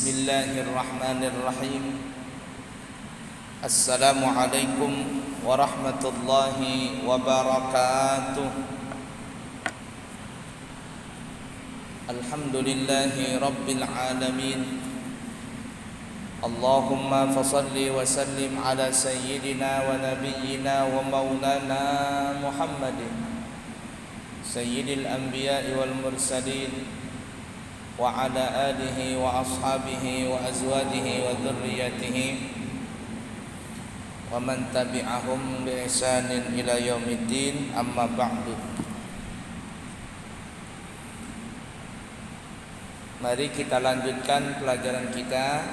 Bismillahirrahmanirrahim. Assalamualaikum warahmatullahi wabarakatuh. Alhamdulillahi rabbil alamin. Allahumma fasalli wa sallim ala sayyidina wa nabiyyina wa maulana Muhammadin sayyidil anbiya'i wal mursalin wa ala alihi wa ashabihi wa azwajihi wa dhurriyyatihi wa man tabi'ahum bi ihsanin ila yaumiddin, amma ba'du. Mari kita lanjutkan pelajaran kita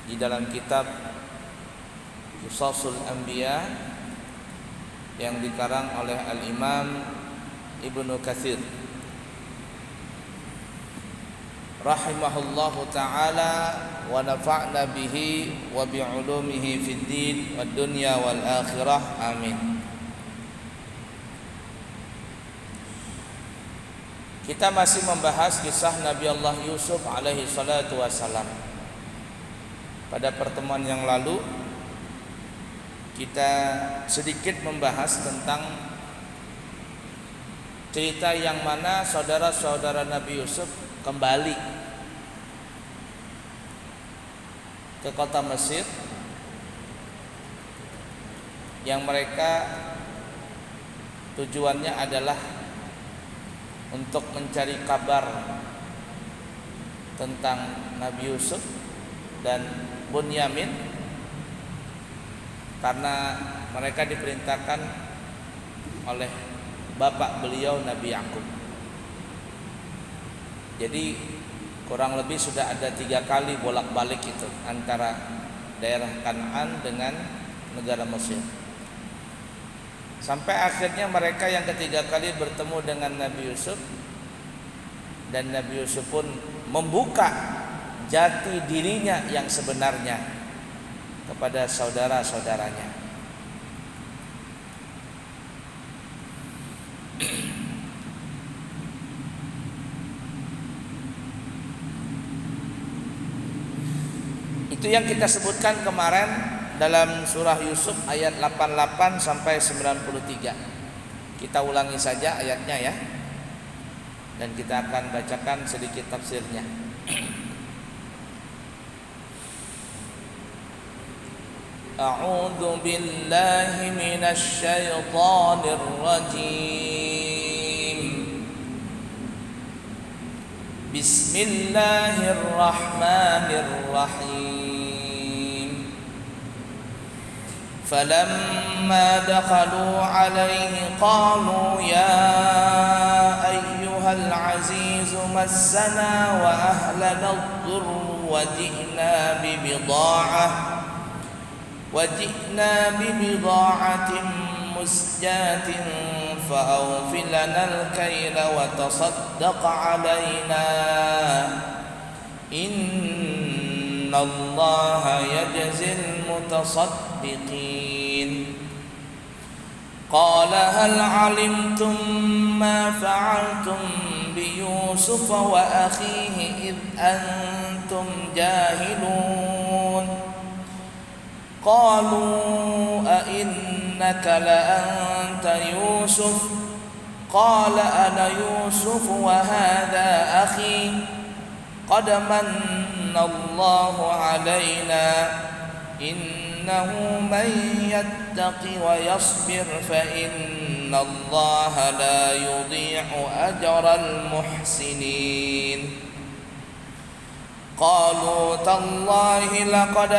di dalam kitab Qisasul Anbiya yang dikarang oleh Al-Imam Ibnu Katsir rahimahullahu ta'ala wa nafa'na bihi wa bi'ulumihi fid din wad dunya wal akhirah, amin. Kita masih membahas kisah Nabi Allah Yusuf alaihi salatu wassalam. Pada pertemuan yang lalu kita sedikit membahas tentang cerita yang mana saudara-saudara Nabi Yusuf kembali ke kota Mesir, yang mereka tujuannya adalah untuk mencari kabar tentang Nabi Yusuf dan Bunyamin, karena mereka diperintahkan oleh bapak beliau Nabi Yakub. Jadi kurang lebih sudah ada 3 kali bolak-balik itu antara daerah Kanaan dengan negara Mesir, sampai akhirnya mereka yang ketiga kali bertemu dengan Nabi Yusuf, dan Nabi Yusuf pun membuka jati dirinya yang sebenarnya kepada saudara-saudaranya. Itu yang kita sebutkan kemarin dalam surah Yusuf ayat 88 sampai 93. Kita ulangi saja ayatnya ya, dan kita akan bacakan sedikit tafsirnya. A'udzu billahi minasy syaithanir rajim. Bismillahirrahmanirrahim. فلما دخلوا عليه قالوا يا أيها العزيز مسنا وأهلنا الضر وجئنا ببضاعة مزجاة فأوف لنا الكيل وتصدق علينا إن الله يجزي المتصدقين. قال هل علمتم ما فعلتم بيوسف وأخيه إذ أنتم جاهلون؟ قالوا أئنك لأنت يوسف؟ قال أنا يوسف وهذا أخي قد من الله علينا إنه من يتق ويصبر فإن الله لا يضيع أجر المحسنين. قالوا تالله لقد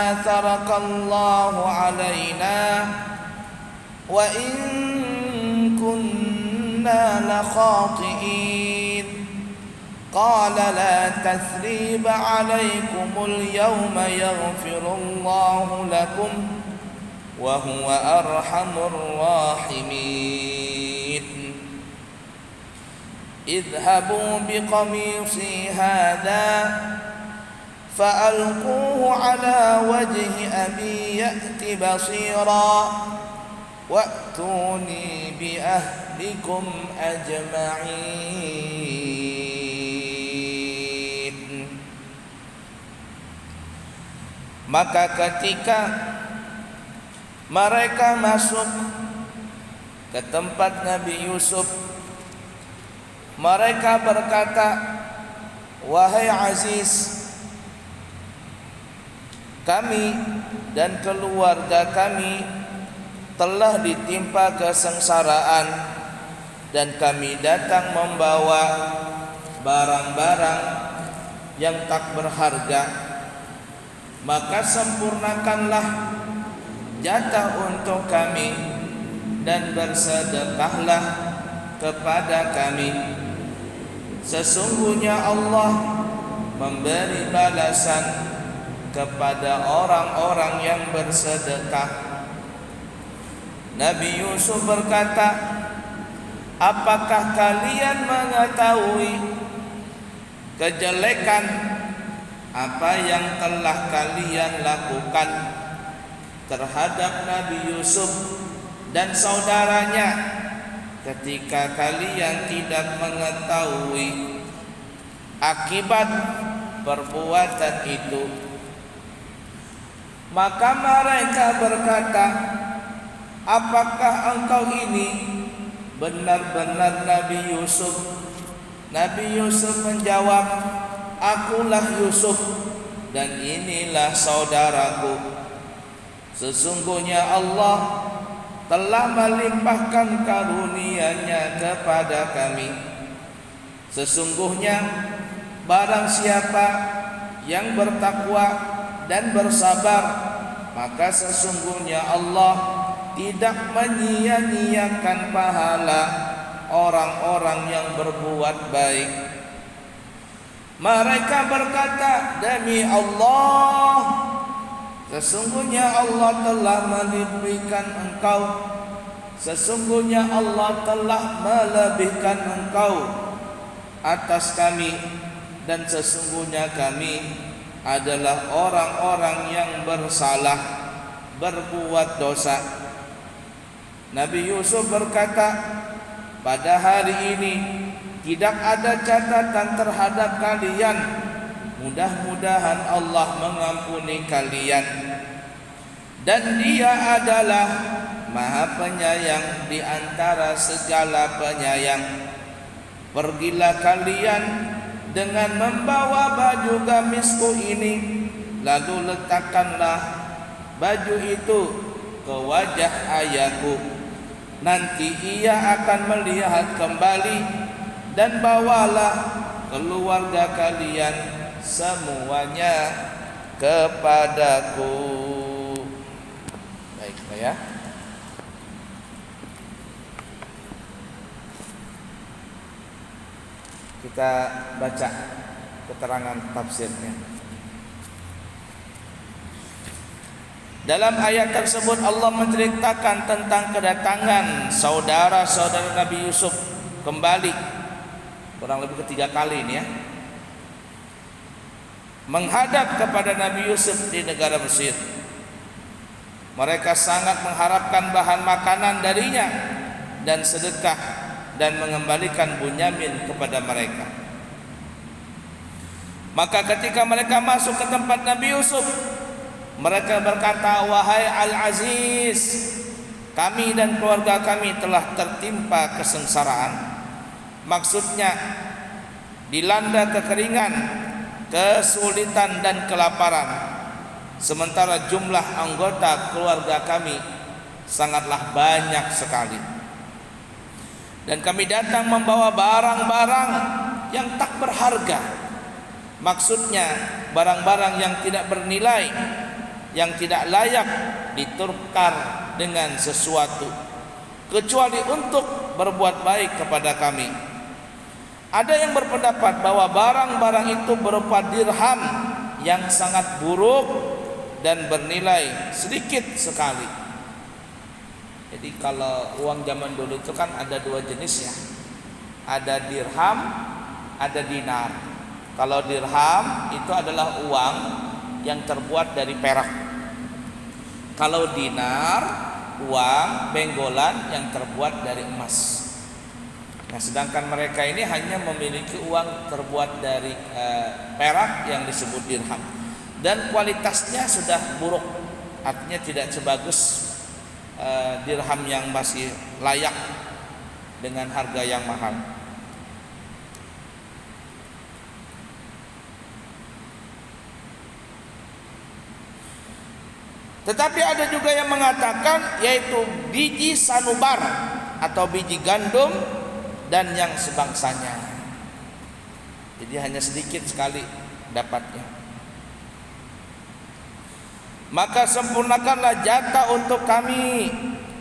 آثرك الله علينا وإن كنا لخاطئين. قال لا تثريب عليكم اليوم يغفر الله لكم وهو أرحم الراحمين. اذهبوا بقميصي هذا فألقوه على وجه أبي يأت بصيرا وأتوني بأهلكم أجمعين. Maka ketika mereka masuk ke tempat Nabi Yusuf, mereka berkata, "Wahai Aziz, kami dan keluarga kami telah ditimpa kesengsaraan dan kami datang membawa barang-barang yang tak berharga. Maka sempurnakanlah jatah untuk kami dan bersedekahlah kepada kami. Sesungguhnya Allah memberi balasan kepada orang-orang yang bersedekah." Nabi Yusuf berkata, "Apakah kalian mengetahui kejelekan apa yang telah kalian lakukan terhadap Nabi Yusuf dan saudaranya ketika kalian tidak mengetahui akibat perbuatan itu?" Maka mereka berkata, "Apakah engkau ini benar-benar Nabi Yusuf?" Nabi Yusuf menjawab, "Akulah Yusuf dan inilah saudaraku. Sesungguhnya Allah telah melimpahkan karunia-Nya kepada kami. Sesungguhnya barang siapa yang bertakwa dan bersabar, maka sesungguhnya Allah tidak menyia-nyiakan pahala orang-orang yang berbuat baik." Mereka berkata, "Demi Allah, sesungguhnya Allah telah melebihkan engkau. Sesungguhnya Allah telah melebihkan engkau atas kami, dan sesungguhnya kami adalah orang-orang yang bersalah, berbuat dosa." Nabi Yusuf berkata, "Pada hari ini tidak ada catatan terhadap kalian. Mudah-mudahan Allah mengampuni kalian. Dan Dia adalah Maha Penyayang di antara segala penyayang. Pergilah kalian dengan membawa baju gamisku ini, lalu letakkanlah baju itu ke wajah ayahku. Nanti ia akan melihat kembali, dan bawalah keluarga kalian semuanya kepadaku." Baik, ya. Kita baca keterangan tafsirnya. Dalam ayat tersebut Allah menceritakan tentang kedatangan saudara-saudara Nabi Yusuf kembali, kurang lebih ketiga kali ini ya, menghadap kepada Nabi Yusuf di negara Mesir. Mereka sangat mengharapkan bahan makanan darinya dan sedekah, dan mengembalikan Bunyamin kepada mereka. Maka ketika mereka masuk ke tempat Nabi Yusuf, mereka berkata, "Wahai Al-Aziz, kami dan keluarga kami telah tertimpa kesengsaraan." Maksudnya dilanda kekeringan, kesulitan dan kelaparan, sementara jumlah anggota keluarga kami sangatlah banyak sekali. Dan kami datang membawa barang-barang yang tak berharga. Maksudnya barang-barang yang tidak bernilai, yang tidak layak ditukar dengan sesuatu, kecuali untuk berbuat baik kepada kami. Ada yang berpendapat bahwa barang-barang itu berupa dirham yang sangat buruk dan bernilai sedikit sekali. Jadi kalau uang zaman dulu itu kan ada dua jenis ya, ada dirham, ada dinar. Kalau dirham itu adalah uang yang terbuat dari perak. Kalau dinar, uang benggolan yang terbuat dari emas. Nah, sedangkan mereka ini hanya memiliki uang terbuat dari perak yang disebut dirham. dan kualitasnya sudah buruk, artinya tidak sebagus dirham yang masih layak dengan harga yang mahal. Tetapi ada juga yang mengatakan yaitu biji sanubar atau biji gandum dan yang sebangsanya. Jadi hanya sedikit sekali dapatnya. Maka sempurnakanlah jatah untuk kami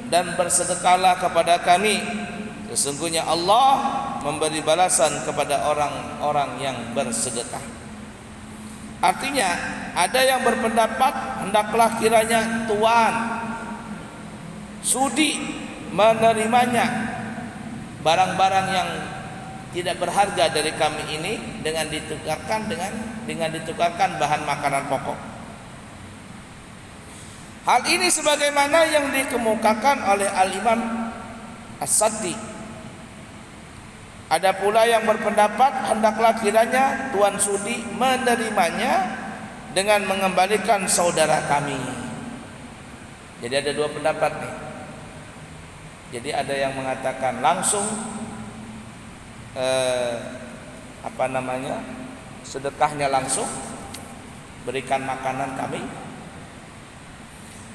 dan bersedekahlah kepada kami. Sesungguhnya Allah memberi balasan kepada orang-orang yang bersedekah. Artinya ada yang berpendapat hendaklah kiranya tuan sudi menerimanya barang-barang yang tidak berharga dari kami ini dengan ditukarkan bahan makanan pokok. Hal ini sebagaimana yang dikemukakan oleh Al-Imam As-Saddi. Ada pula yang berpendapat hendaklah kiranya tuan sudi menerimanya dengan mengembalikan saudara kami. Jadi ada dua pendapat nih. Jadi ada yang mengatakan langsung sedekahnya langsung, berikan makanan kami.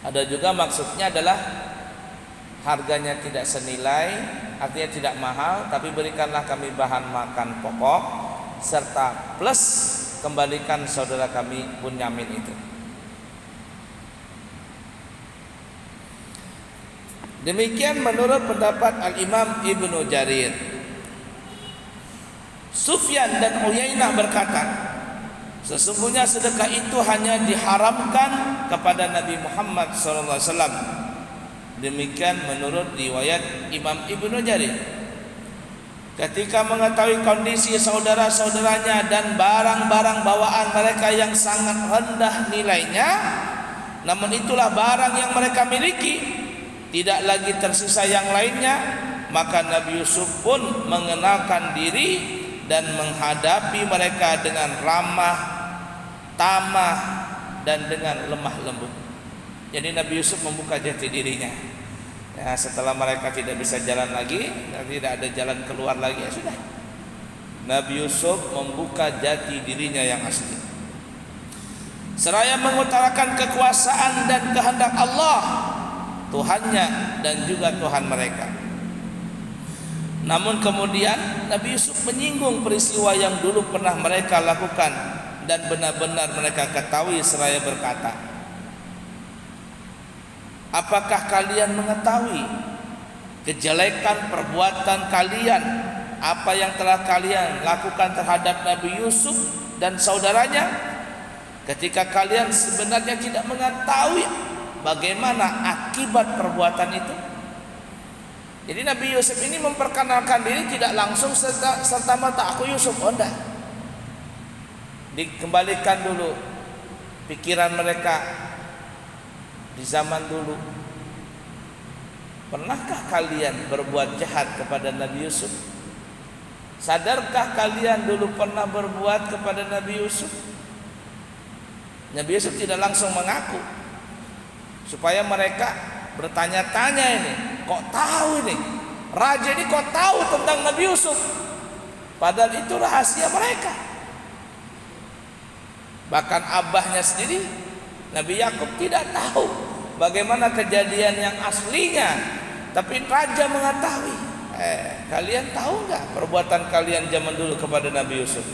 Ada juga maksudnya adalah harganya tidak senilai, artinya tidak mahal, tapi berikanlah kami bahan makan pokok serta plus kembalikan saudara kami Bunyamin itu. Demikian menurut pendapat Al-Imam Ibnu Jarir. Sufyan dan Uyainah berkata, sesungguhnya sedekah itu hanya diharamkan kepada Nabi Muhammad SAW. Demikian menurut riwayat Imam Ibnu Jarir. Ketika mengetahui kondisi saudara-saudaranya dan barang-barang bawaan mereka yang sangat rendah nilainya, namun itulah barang yang mereka miliki, tidak lagi tersisa yang lainnya, maka Nabi Yusuf pun mengenalkan diri dan menghadapi mereka dengan ramah, tamah, dan dengan lemah lembut. Jadi Nabi Yusuf membuka jati dirinya. Ya, setelah mereka tidak bisa jalan lagi, tidak ada jalan keluar lagi, ya sudah. Nabi Yusuf membuka jati dirinya yang asli. Seraya mengutarakan kekuasaan dan kehendak Allah, Tuhannya dan juga Tuhan mereka. Namun kemudian Nabi Yusuf menyinggung peristiwa yang dulu pernah mereka lakukan dan benar-benar mereka ketahui seraya berkata, apakah kalian mengetahui kejelekan perbuatan kalian, apa yang telah kalian lakukan terhadap Nabi Yusuf dan saudaranya, ketika kalian sebenarnya tidak mengetahui bagaimana akibat perbuatan itu? Jadi Nabi Yusuf ini memperkenalkan diri tidak langsung serta merta aku Yusuf, enggak. Dikembalikan dulu pikiran mereka di zaman dulu. Pernahkah kalian berbuat jahat kepada Nabi Yusuf? Sadarkah kalian dulu pernah berbuat kepada Nabi Yusuf? Nabi Yusuf tidak langsung mengaku, supaya mereka bertanya-tanya, ini kok tahu ini raja ini kok tahu tentang Nabi Yusuf, padahal itu rahasia mereka. Bahkan abahnya sendiri Nabi Yakub tidak tahu bagaimana kejadian yang aslinya, tapi raja mengetahui. Kalian tahu nggak perbuatan kalian zaman dulu kepada Nabi Yusuf?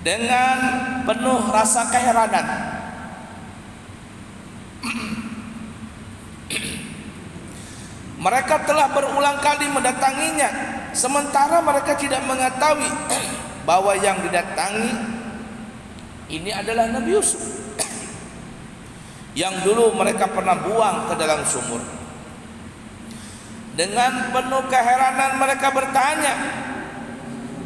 Dengan penuh rasa keheranan, mereka telah berulang kali mendatanginya, sementara mereka tidak mengetahui bahwa yang didatangi ini adalah Nabi Yusuf yang dulu mereka pernah buang ke dalam sumur. Dengan penuh keheranan mereka bertanya,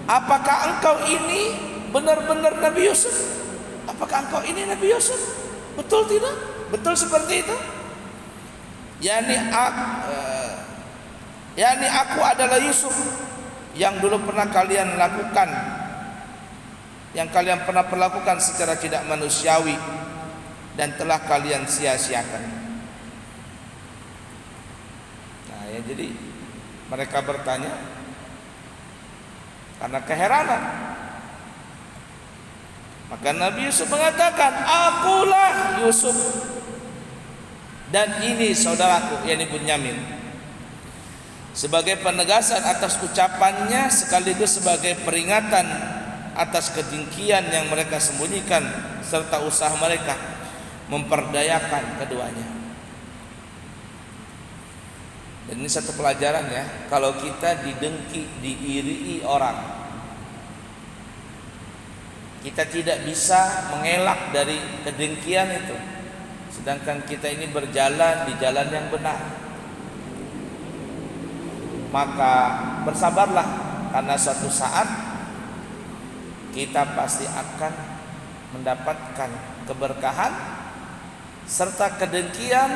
apakah engkau ini benar-benar Nabi Yusuf? Apakah engkau ini Nabi Yusuf? Betul tidak? Betul seperti itu? Yani aku adalah Yusuf yang dulu pernah kalian lakukan, yang kalian pernah perlakukan secara tidak manusiawi dan telah kalian sia-siakan. Nah ya, jadi mereka bertanya karena keheranan. Maka Nabi Yusuf mengatakan, akulah Yusuf dan ini saudaraku, yakni Bunyamin. Sebagai penegasan atas ucapannya sekaligus sebagai peringatan atas kedengkian yang mereka sembunyikan serta usaha mereka memperdayakan keduanya. Dan ini satu pelajaran ya, kalau kita didengki, diirii orang, kita tidak bisa mengelak dari kedengkian itu, sedangkan kita ini berjalan di jalan yang benar. Maka bersabarlah, karena suatu saat kita pasti akan mendapatkan keberkahan serta kedengkian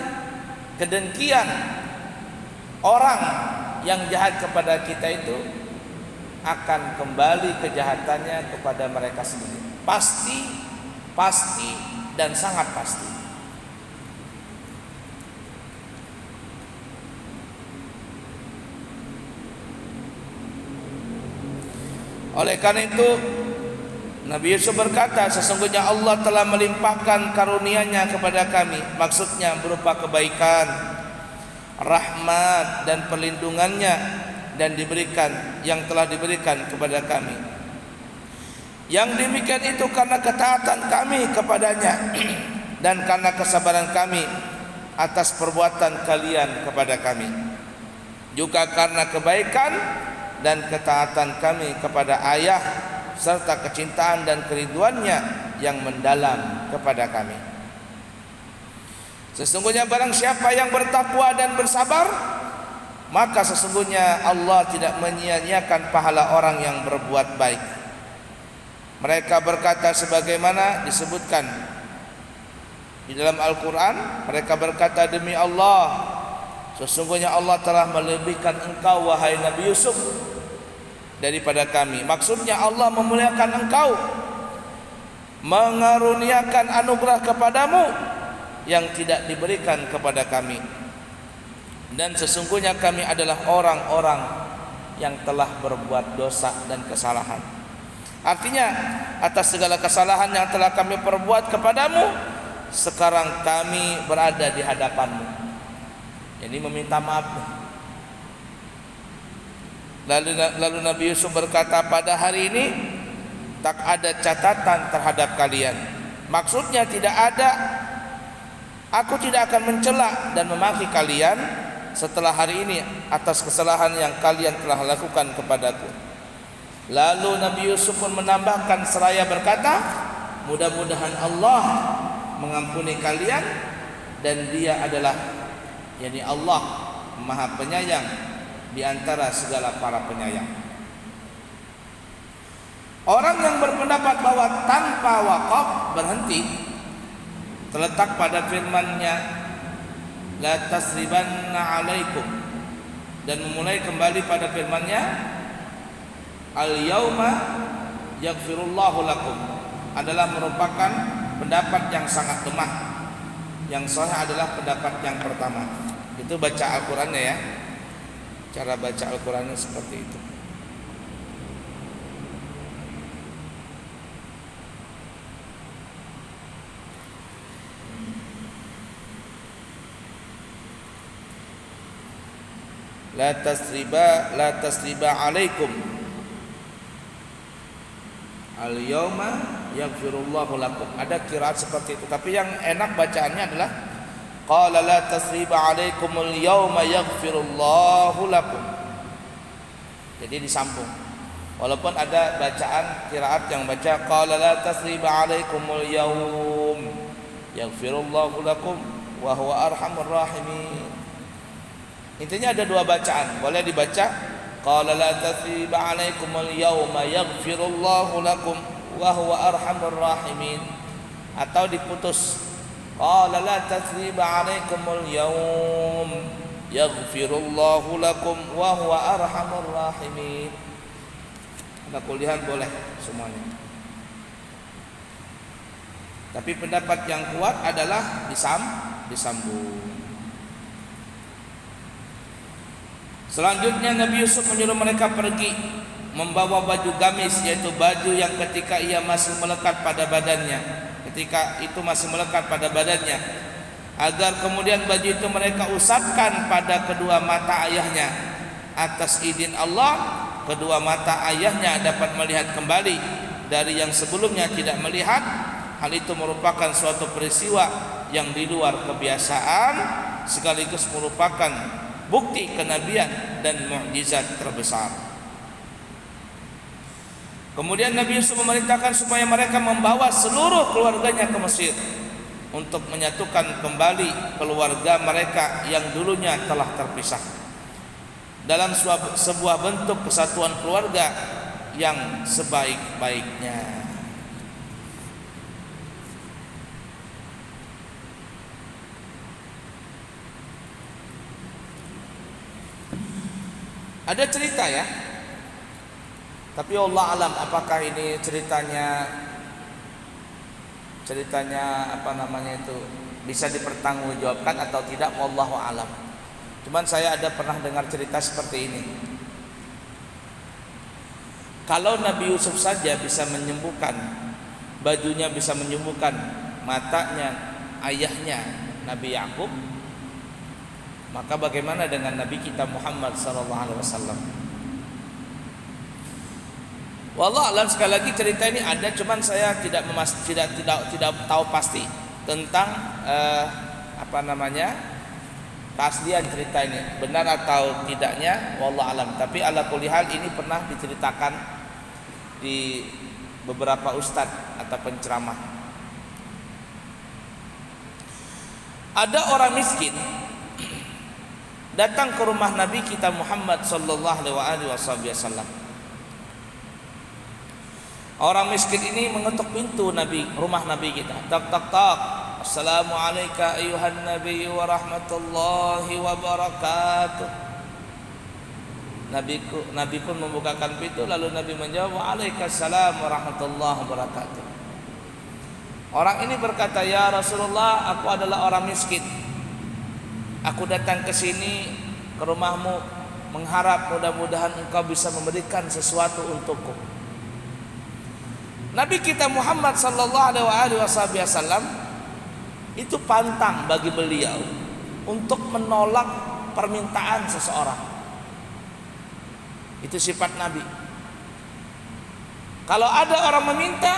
orang yang jahat kepada kita itu akan kembali kejahatannya kepada mereka sendiri. Pasti dan sangat pasti. Oleh karena itu Nabi Yusuf berkata, sesungguhnya Allah telah melimpahkan karunia-Nya kepada kami, maksudnya berupa kebaikan, rahmat dan perlindungannya, dan diberikan yang telah diberikan kepada kami. Yang demikian itu karena ketaatan kami kepadanya dan karena kesabaran kami atas perbuatan kalian kepada kami, juga karena kebaikan dan ketaatan kami kepada ayah serta kecintaan dan kerinduannya yang mendalam kepada kami. Sesungguhnya barang siapa yang bertakwa dan bersabar, maka sesungguhnya Allah tidak menyia-nyiakan pahala orang yang berbuat baik. Mereka berkata sebagaimana disebutkan di dalam Al-Quran, mereka berkata, demi Allah, sesungguhnya Allah telah melebihkan engkau wahai Nabi Yusuf daripada kami. Maksudnya Allah memuliakan engkau, mengaruniakan anugerah kepadamu yang tidak diberikan kepada kami. Dan sesungguhnya kami adalah orang-orang yang telah berbuat dosa dan kesalahan. Artinya atas segala kesalahan yang telah kami perbuat kepadamu, sekarang kami berada di hadapanmu. Ini meminta maaf. Lalu Nabi Yusuf berkata, pada hari ini tak ada catatan terhadap kalian. Maksudnya aku tidak akan mencela dan memaki kalian setelah hari ini atas kesalahan yang kalian telah lakukan kepadaku. Lalu Nabi Yusuf pun menambahkan seraya berkata, mudah-mudahan Allah mengampuni kalian, dan Dia adalah, yakni Allah, Maha Penyayang di antara segala para penyayang. Orang yang berpendapat bahwa tanpa wakaf berhenti terletak pada firman-Nya, la tasribanna alaikum, dan memulai kembali pada firman-Nya, al yauma yaghfirullahu lakum, adalah merupakan pendapat yang sangat lemah. Yang sahih adalah pendapat yang pertama. Itu baca Al-Qur'annya ya. Cara baca Al-Qurannya seperti itu. La tasriba alaikum, al yauma yaghfirullahu lakum. Ada qiraat seperti itu, tapi yang enak bacaannya adalah qala la tasriba alaikumul yawma yaghfirullahu lakum. Jadi disambung. Walaupun ada bacaan qiraat yang baca qala la tasriba alaikumul yawm yaghfirullahu lakum wa huwa arhamur rahimin. Intinya ada dua bacaan. Boleh dibaca qala la tasriba alaikumul yawma yaghfirullahu lakum wa huwa arhamur rahimin, atau diputus qala la tasriba alaikumul yawm yaghfirullahu lakum wa huwa arhamur rahimin. Ada kuliah boleh semuanya. Tapi pendapat yang kuat adalah disambung. Selanjutnya Nabi Yusuf menyuruh mereka pergi membawa baju gamis, yaitu baju yang ketika ia masih melekat pada badannya, agar kemudian baju itu mereka usapkan pada kedua mata ayahnya. Atas izin Allah, kedua mata ayahnya dapat melihat kembali dari yang sebelumnya tidak melihat. Hal itu merupakan suatu peristiwa yang di luar kebiasaan, sekaligus merupakan bukti kenabian dan mukjizat terbesar. Kemudian Nabi Yusuf memerintahkan supaya mereka membawa seluruh keluarganya ke Mesir untuk menyatukan kembali keluarga mereka yang dulunya telah terpisah dalam sebuah bentuk kesatuan keluarga yang sebaik-baiknya. Ada cerita ya, tapi Allah alam apakah ini ceritanya bisa dipertanggungjawabkan atau tidak, wallahu alam. Cuman saya ada pernah dengar cerita seperti ini. Kalau Nabi Yusuf saja bisa menyembuhkan bajunya, bisa menyembuhkan matanya ayahnya Nabi Yakub, maka bagaimana dengan Nabi kita Muhammad SAW? Wallah alam, sekali lagi cerita ini ada, cuman saya tidak tahu pasti tentang keaslian cerita ini, benar atau tidaknya, wallah alam. Tapi ala kulli hal ini pernah diceritakan di beberapa ustadz atau penceramah. Ada orang miskin datang ke rumah Nabi kita Muhammad sallallahu alaihi wasallam. Orang miskin ini mengetuk pintu rumah Nabi kita. Tak tak tak. Assalamualaikum ayuhan Nabi wa rahmatullahi wa barakatuh. Nabi pun membukakan pintu, lalu Nabi menjawab, Waalaikumsalam wa rahmatullahi wa barakatuh. Orang ini berkata, ya Rasulullah, aku adalah orang miskin. Aku datang ke sini, ke rumahmu, mengharap mudah-mudahan engkau bisa memberikan sesuatu untukku. Nabi kita Muhammad sallallahu alaihi wasallam itu pantang bagi beliau untuk menolak permintaan seseorang. Itu sifat Nabi. Kalau ada orang meminta,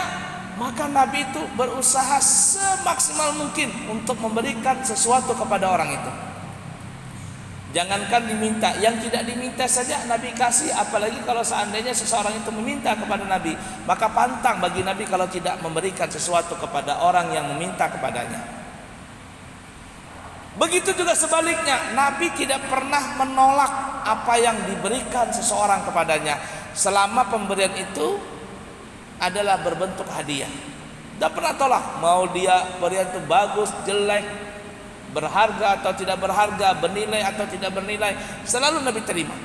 maka Nabi itu berusaha semaksimal mungkin untuk memberikan sesuatu kepada orang itu. Jangankan diminta, yang tidak diminta saja Nabi kasih, apalagi kalau seandainya seseorang itu meminta kepada Nabi, maka pantang bagi Nabi kalau tidak memberikan sesuatu kepada orang yang meminta kepadanya. Begitu juga sebaliknya, Nabi tidak pernah menolak apa yang diberikan seseorang kepadanya, selama pemberian itu adalah berbentuk hadiah. Tidak pernah tolak, mau dia berian itu bagus, jelek, berharga atau tidak berharga, bernilai atau tidak bernilai, selalu Nabi terima.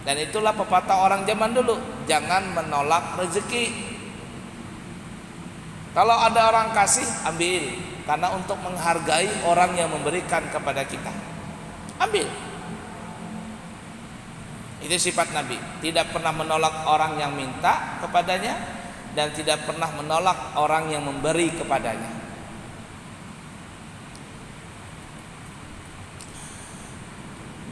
Dan itulah pepatah orang zaman dulu, jangan menolak rezeki. Kalau ada orang kasih, ambil, karena untuk menghargai orang yang memberikan kepada kita. Ambil. Itu sifat Nabi, tidak pernah menolak orang yang minta kepadanya dan tidak pernah menolak orang yang memberi kepadanya.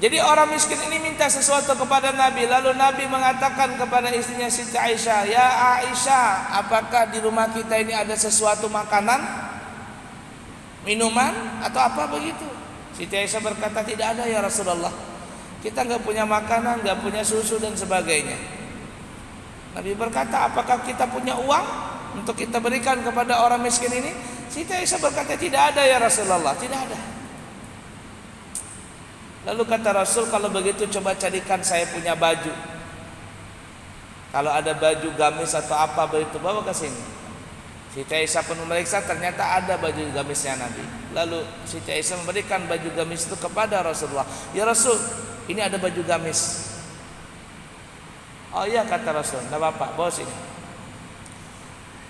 Jadi orang miskin ini minta sesuatu kepada Nabi, lalu Nabi mengatakan kepada istrinya Siti Aisyah, ya Aisyah, apakah di rumah kita ini ada sesuatu makanan, minuman atau apa begitu? Siti Aisyah berkata, tidak ada ya Rasulullah, kita nggak punya makanan, nggak punya susu dan sebagainya. Nabi berkata, apakah kita punya uang untuk kita berikan kepada orang miskin ini? Siti Aisyah berkata, tidak ada ya Rasulullah, tidak ada. Lalu kata Rasul, kalau begitu coba carikan saya punya baju. Kalau ada baju gamis atau apa begitu, bawa ke sini. Siti Aisyah pun memeriksa, ternyata ada baju gamisnya Nabi. Lalu Siti Aisyah memberikan baju gamis itu kepada Rasulullah. Ya Rasul, ini ada baju gamis. Oh iya, kata Rasul, enggak apa-apa, bawa sini.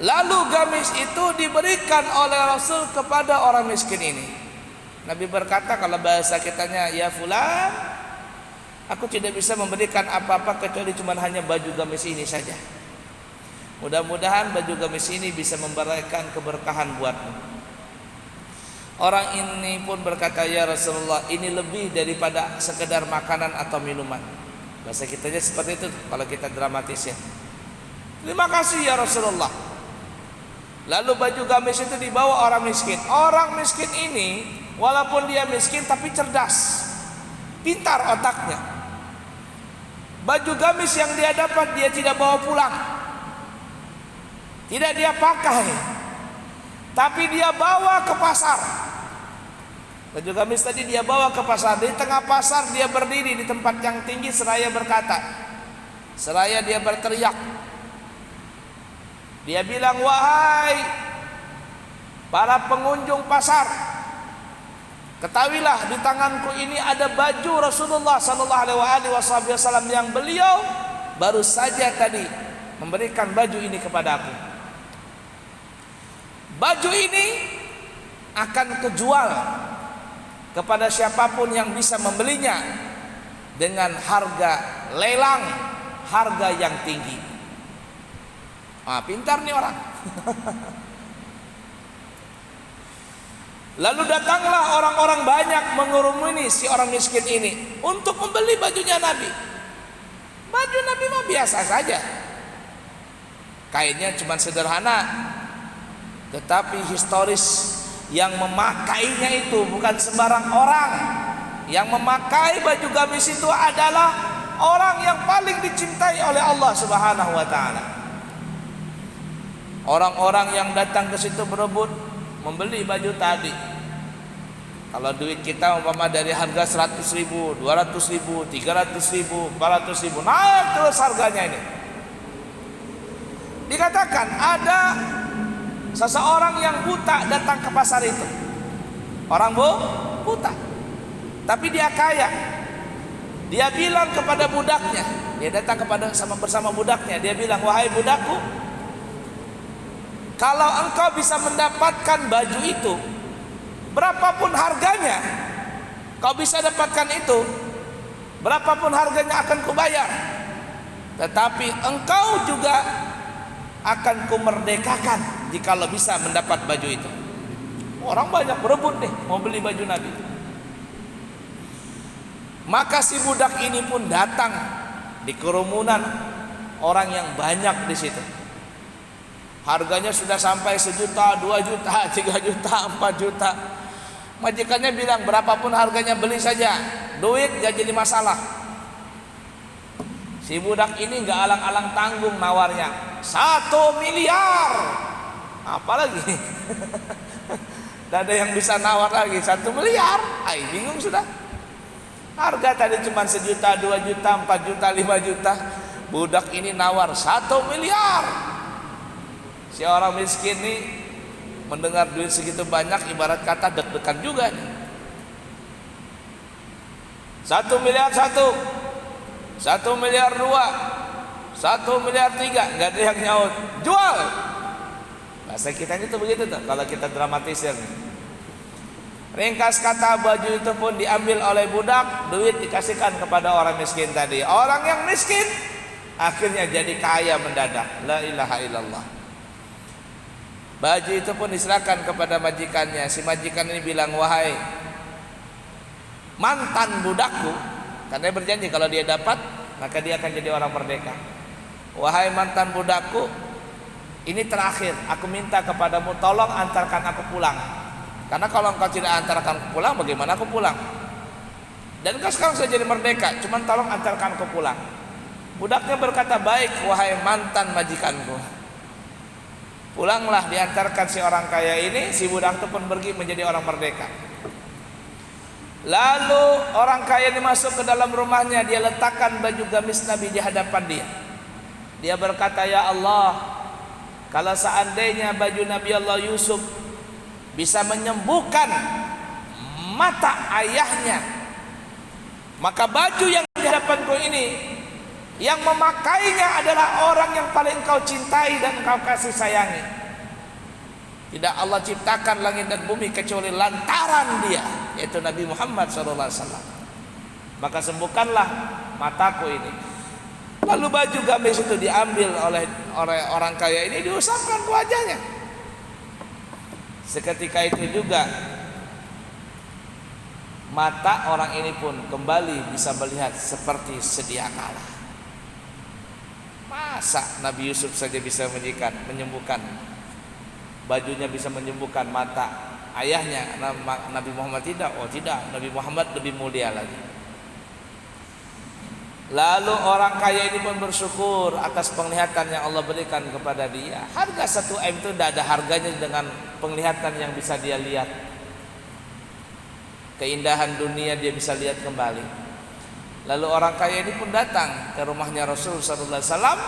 Lalu gamis itu diberikan oleh Rasul kepada orang miskin ini. Nabi berkata, kalau bahasa kitanya, ya fulan, aku tidak bisa memberikan apa-apa kecuali cuma hanya baju gamis ini saja. Mudah-mudahan baju gamis ini bisa memberikan keberkahan buatmu. Orang ini pun berkata, ya Rasulullah, ini lebih daripada sekedar makanan atau minuman. Bahasa kitanya seperti itu kalau kita dramatisnya. Terima kasih ya Rasulullah. Lalu baju gamis itu dibawa orang miskin. Orang miskin ini walaupun dia miskin tapi cerdas, pintar otaknya. Baju gamis yang dia dapat dia tidak bawa pulang, tidak dia pakai, tapi dia bawa ke pasar. Baju gamis tadi dia bawa ke pasar. Di tengah pasar dia berdiri di tempat yang tinggi seraya berkata, seraya dia berteriak. Dia bilang, wahai para pengunjung pasar, ketahuilah di tanganku ini ada baju Rasulullah sallallahu alaihi wasallam yang beliau baru saja tadi memberikan baju ini kepada aku. Baju ini akan kejual kepada siapapun yang bisa membelinya dengan harga lelang, harga yang tinggi. Pintar nih orang. Lalu datanglah orang-orang banyak mengurumuni si orang miskin ini untuk membeli bajunya Nabi. Baju Nabi mah biasa saja, kainnya cuma sederhana, tetapi historis. Yang memakainya itu bukan sembarang orang. Yang memakai baju gamis itu adalah orang yang paling dicintai oleh Allah Subhanahu wa taala. Orang-orang yang datang ke situ berebut membeli baju tadi. Kalau duit kita umpama dari harga 100.000, 200.000, 300.000, 400.000, naik terus harganya ini. Dikatakan ada seseorang yang buta datang ke pasar itu. Orang buta, tapi dia kaya. Dia bilang kepada budaknya, dia datang bersama budaknya. Dia bilang, wahai budakku, kalau engkau bisa mendapatkan baju itu, berapapun harganya, kau bisa dapatkan itu, berapapun harganya akan kubayar. Tetapi engkau juga akan kumerdekakan jikalau bisa mendapat baju itu. Orang banyak berebut nih mau beli baju Nabi. Maka si budak ini pun datang di kerumunan orang yang banyak di situ. Harganya sudah sampai 1 juta, 2 juta, 3 juta, 4 juta. Majikannya bilang berapapun harganya beli saja, duit gak jadi masalah. Si budak ini gak alang-alang tanggung nawarnya 1 miliar. Apalagi tidak ada yang bisa nawar lagi 1 miliar. Bingung sudah. Harga tadi cuma 1 juta, 2 juta, 4 juta, 5 juta. Budak ini nawar 1 miliar. Si orang miskin ini mendengar duit segitu banyak, ibarat kata deg-degan juga nih. 1 miliar 1, 1 miliar 2, 1 miliar 3, nggak ada yang nyaut, jual. Bahasa kita itu begitu tuh kalau kita dramatisir. Ringkas kata, baju itu pun diambil oleh budak, duit dikasihkan kepada orang miskin tadi. Orang yang miskin akhirnya jadi kaya mendadak. La ilaha illallah. Baju itu pun diserahkan kepada majikannya. Si majikan ini bilang, wahai mantan budakku, karena dia berjanji kalau dia dapat maka dia akan jadi orang merdeka. Wahai mantan budakku, ini terakhir, aku minta kepadamu, tolong antarkan aku pulang. Karena kalau engkau tidak antarkan aku pulang, bagaimana aku pulang? Dan engkau sekarang sudah jadi merdeka, cuman tolong antarkan aku pulang. Budaknya berkata, baik wahai mantan majikanku. Pulanglah, diantarkan si orang kaya ini. Si budak itu pun pergi menjadi orang merdeka. Lalu orang kaya ini masuk ke dalam rumahnya. Dia letakkan baju gamis Nabi di hadapan dia. Dia berkata, ya Allah, kalau seandainya baju Nabi Allah Yusuf bisa menyembuhkan mata ayahnya, maka baju yang di hadapanku ini Yang memakainya adalah orang yang paling engkau cintai dan engkau kasih sayangi. Tidak Allah ciptakan langit dan bumi kecuali lantaran dia, yaitu Nabi Muhammad SAW. Maka sembuhkanlah mataku ini. Lalu baju gamis itu diambil oleh orang kaya ini, diusapkan ke wajahnya. Seketika itu juga mata orang ini pun kembali bisa melihat seperti sedia kala. Masa Nabi Yusuf saja bisa menyembuhkan, bajunya bisa menyembuhkan mata ayahnya, Nabi Muhammad tidak? Oh tidak, Nabi Muhammad lebih mulia lagi. Lalu orang kaya ini pun bersyukur atas penglihatan yang Allah berikan kepada dia. Harga 1 M itu tidak ada harganya dengan penglihatan yang bisa dia lihat. Keindahan dunia dia bisa lihat kembali. Lalu orang kaya ini pun datang ke rumahnya Rasul sallallahu alaihi wasallam.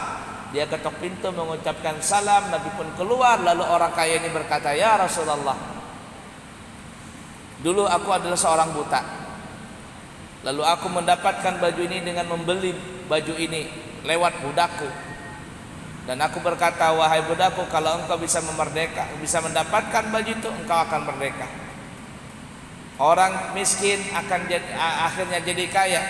Dia ketok pintu mengucapkan salam, Nabi pun keluar. Lalu orang kaya ini berkata, "Ya Rasulullah, dulu aku adalah seorang buta. Lalu aku mendapatkan baju ini dengan membeli baju ini lewat budakku. Dan aku berkata, wahai budakku, kalau engkau bisa mendapatkan baju itu, engkau akan merdeka. Orang miskin akan akhirnya jadi kaya.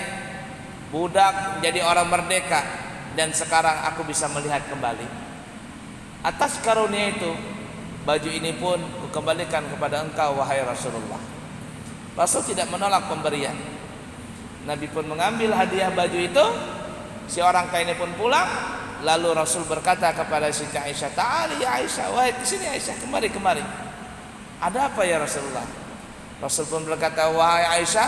Budak menjadi orang merdeka, dan sekarang aku bisa melihat kembali. Atas karunia itu, baju ini pun kukembalikan kepada engkau, wahai Rasulullah." Rasul tidak menolak pemberian. Nabi pun mengambil hadiah baju itu. Si orang kaya ini pun pulang. Lalu Rasul berkata kepada Siti Aisyah, "Ta'ali ya Aisyah, wahai sini Aisyah, kemari. Ada apa ya Rasulullah?" Rasul pun berkata, "Wahai Aisyah,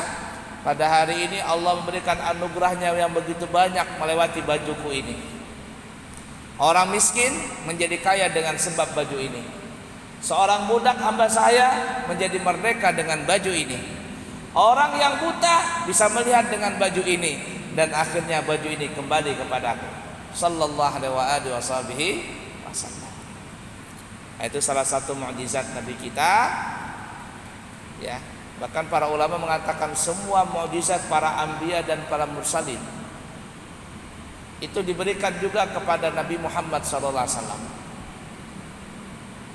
pada hari ini Allah memberikan anugerahnya yang begitu banyak melewati bajuku ini. Orang miskin menjadi kaya dengan sebab baju ini. Seorang budak hamba saya menjadi merdeka dengan baju ini. Orang yang buta bisa melihat dengan baju ini, dan akhirnya baju ini kembali kepadaku." Sallallahu alaihi wasallam. Itu salah satu mukjizat Nabi kita, ya. Bahkan para ulama mengatakan semua mukjizat para anbiya dan para mursalin itu diberikan juga kepada Nabi Muhammad SAW.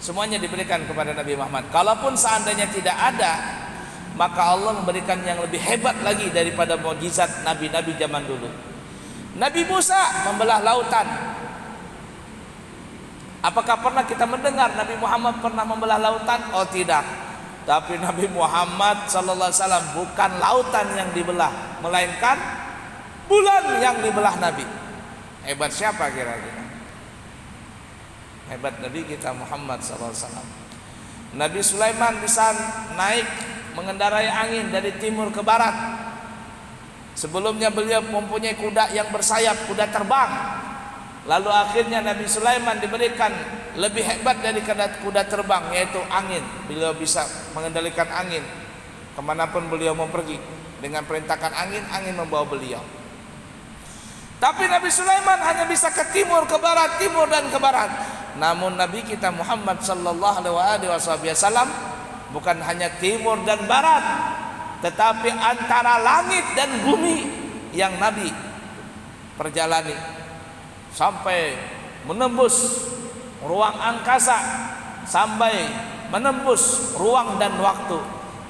Semuanya diberikan kepada Nabi Muhammad. Kalaupun seandainya tidak ada, maka Allah memberikan yang lebih hebat lagi daripada mukjizat nabi-nabi zaman dulu. Nabi Musa membelah lautan. Apakah pernah kita mendengar Nabi Muhammad pernah membelah lautan? Oh tidak. Tapi Nabi Muhammad sallallahu alaihi wasallam bukan lautan yang dibelah, melainkan bulan yang dibelah Nabi. Hebat siapa kira-kira? Hebat Nabi kita Muhammad sallallahu alaihi wasallam. Nabi Sulaiman bisa naik mengendarai angin dari timur ke barat. Sebelumnya beliau mempunyai kuda yang bersayap, kuda terbang. Lalu akhirnya Nabi Sulaiman diberikan lebih hebat dari kuda terbang, yaitu angin. Beliau bisa mengendalikan angin kemanapun beliau mau pergi. Dengan perintahkan angin, angin membawa beliau. Tapi Nabi Sulaiman hanya bisa ke timur, ke barat, timur dan ke barat. Namun Nabi kita Muhammad sallallahu alaihi wasallam bukan hanya timur dan barat, tetapi antara langit dan bumi yang Nabi perjalani sampai menembus ruang angkasa, sampai menembus ruang dan waktu,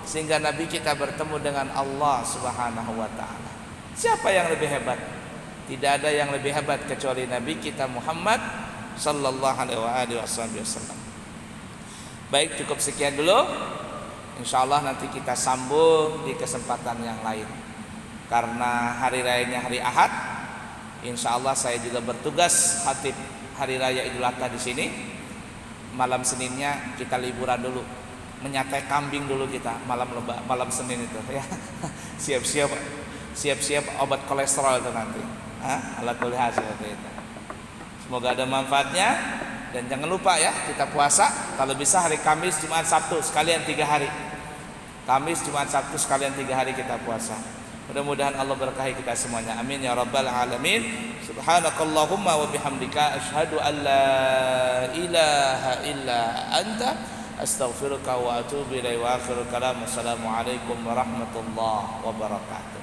sehingga Nabi kita bertemu dengan Allah Subhanahu wa taala. Siapa yang lebih hebat? Tidak ada yang lebih hebat kecuali Nabi kita Muhammad sallallahu alaihi wasallam. Baik, cukup sekian dulu. Insyaallah nanti kita sambung di kesempatan yang lain. Karena hari rayanya hari Ahad, insyaallah saya juga bertugas khatib hari raya Idul Adha di sini. Malam Seninnya kita liburan dulu, menyatai kambing dulu kita malam Senin itu ya. Siap-siap obat kolesterol itu nanti. Ala kulli hal seperti itu. Semoga ada manfaatnya, dan jangan lupa ya, kita puasa kalau bisa hari Kamis, Jumat, Sabtu sekalian 3 hari. Kamis, Jumat, Sabtu sekalian 3 hari kita puasa. Mudah-mudahan Allah berkahi kita semuanya. Amin ya rabbal alamin. Subhanakallahumma wa bihamdika asyhadu an la ilaha illa anta astaghfiruka wa atubu ilaik. Wa akhiru kalam. Assalamualaikum warahmatullahi wabarakatuh.